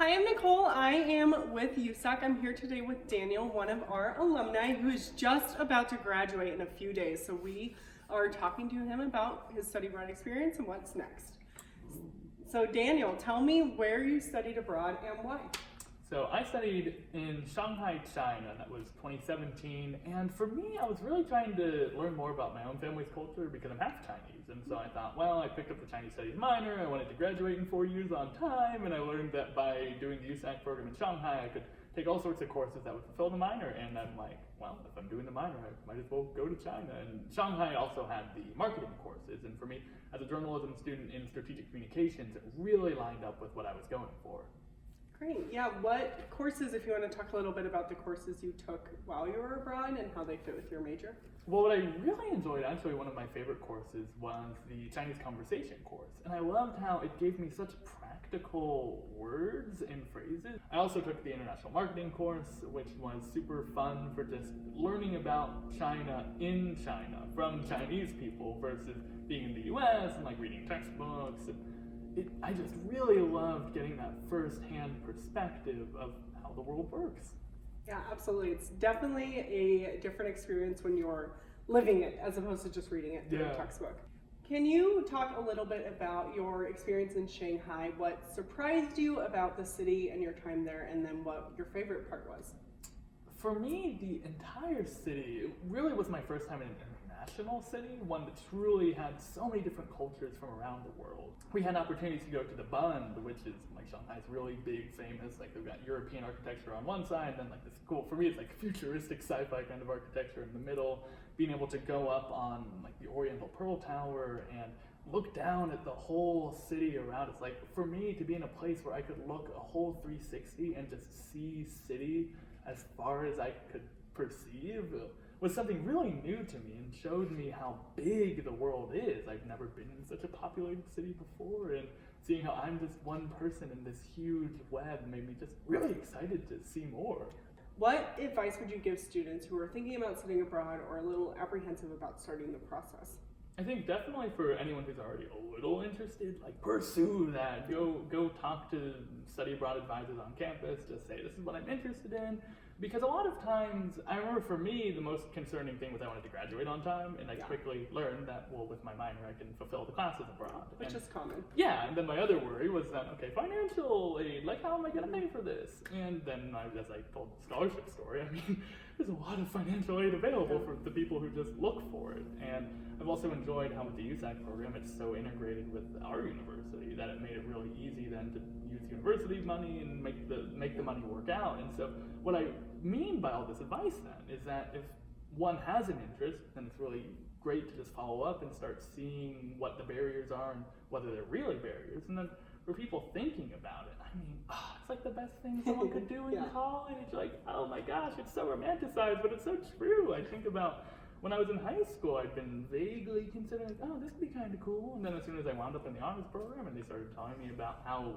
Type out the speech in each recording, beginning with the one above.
Hi, I'm Nicole. I am with USAC. I'm here today with Daniel, one of our alumni who is just about to graduate in a few days. So we are talking to him about his study abroad experience and what's next. So Daniel, tell me where you studied abroad and why. So I studied in Shanghai, China. That was 2017. And for me, I was really trying to learn more about my own family's culture because I'm half Chinese. And so I thought, well, I picked up the Chinese studies minor. I wanted to graduate in 4 years on time. And I learned that by doing the USAC program in Shanghai, I could take all sorts of courses that would fulfill the minor. And I'm like, well, if I'm doing the minor, I might as well go to China. And Shanghai also had the marketing courses. And for me, as a journalism student in strategic communications, it really lined up with what I was going for. Great. Yeah, what courses, if you want to talk a little bit about the courses you took while you were abroad and how they fit with your major? Well, what I really enjoyed, actually one of my favorite courses, was the Chinese conversation course. And I loved how it gave me such practical words and phrases. I also took the international marketing course, which was super fun for just learning about China in China from Chinese people versus being in the US and like reading textbooks. I just really loved getting that first-hand perspective of how the world works. Yeah, absolutely. It's definitely a different experience when you're living it as opposed to just reading it through a textbook. Can you talk a little bit about your experience in Shanghai, what surprised you about the city and your time there, and then what your favorite part was? For me, the entire city really was my first time in an international city, one that truly had so many different cultures from around the world. We had opportunities to go to the Bund, which is like Shanghai's really big, famous, like they've got European architecture on one side, and then like this cool, for me it's like futuristic sci-fi kind of architecture in the middle, being able to go up on like the Oriental Pearl Tower and look down at the whole city around. It's like, for me to be in a place where I could look a whole 360 and just see city as far as I could perceive was something really new to me and showed me how big the world is. I've never been in such a populated city before, and seeing how I'm just one person in this huge web made me just really excited to see more. What advice would you give students who are thinking about studying abroad or a little apprehensive about starting the process? I think definitely for anyone who's already a little interested, like pursue that. Go talk to study abroad advisors on campus. Just say, this is what I'm interested in. Because a lot of times, I remember for me, the most concerning thing was I wanted to graduate on time, and I quickly learned that, well, with my minor, I can fulfill the classes abroad. Which is common. Yeah, and then my other worry was that, okay, financial aid, like how am I going to pay for this? And then as I told the scholarship story, I mean, there's a lot of financial aid available for the people who just look for it. And I've also enjoyed how with the USAC program, it's so integrated with our university that it made it really easy then to use university money and make the money work out. And so what I mean by all this advice then is that if one has an interest, then it's really great to just follow up and start seeing what the barriers are and whether they're really barriers. And then for people thinking about it, I mean, it's like the best thing someone could do in college. Like, oh my gosh, it's so romanticized, but it's so true. I think about when I was in high school, I'd been vaguely considering, oh, this would be kind of cool. And then as soon as I wound up in the honors program and they started telling me about how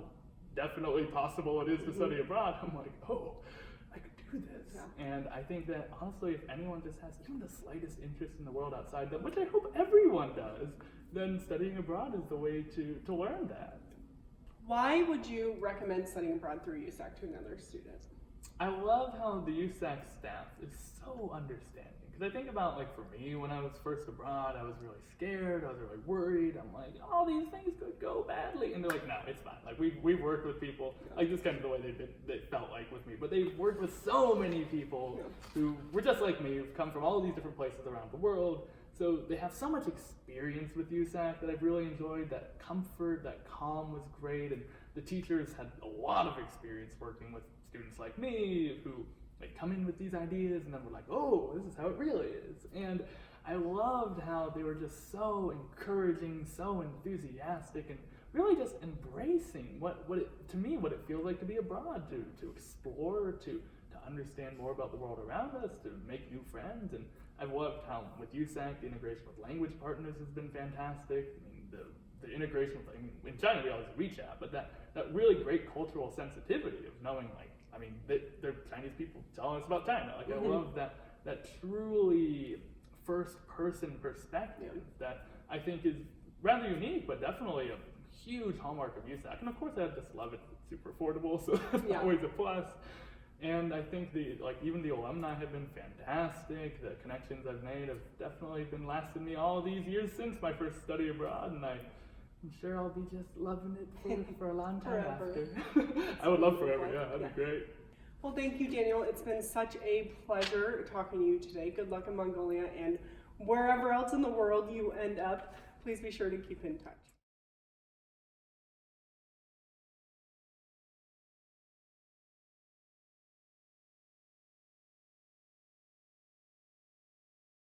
definitely possible it is to study abroad, I'm like, oh, I could do this. Yeah. And I think that honestly, if anyone just has even the slightest interest in the world outside them, which I hope everyone does, then studying abroad is the way to learn that. Why would you recommend studying abroad through USAC to another student? I love how the USAC staff is so understanding. Because I think about, like, for me, when I was first abroad, I was really scared, I was really worried. I'm like, oh, these things could go badly. And they're like, no, it's fine. Like, we've worked with people, like, this kind of the way they felt like with me. But they've worked with so many people who were just like me, who've come from all these different places around the world. So they have so much experience with USAC that I've really enjoyed. That comfort, that calm was great. And the teachers had a lot of experience working with students like me who come in with these ideas and then we're like, oh, this is how it really is. And I loved how they were just so encouraging, so enthusiastic, and really just embracing what it feels like to be abroad, to explore, to understand more about the world around us, to make new friends. And I've loved how with USAC, the integration with language partners has been fantastic. I mean, the integration with, in China we always WeChat, but that really great cultural sensitivity of knowing, like, I mean, they're Chinese people telling us about China. Like, I love that truly first-person perspective that I think is rather unique, but definitely a huge hallmark of USAC. And of course I just love it. It's super affordable, so that's Yeah. always a plus. And I think even the alumni have been fantastic. The connections I've made have definitely been lasting me all these years since my first study abroad, and I'm sure I'll be just loving it for a long time Forever. after. I would love forever, yeah, that'd Yeah. be great. Well, thank you, Daniel. It's been such a pleasure talking to you today. Good luck in Mongolia and wherever else in the world you end up. Please be sure to keep in touch.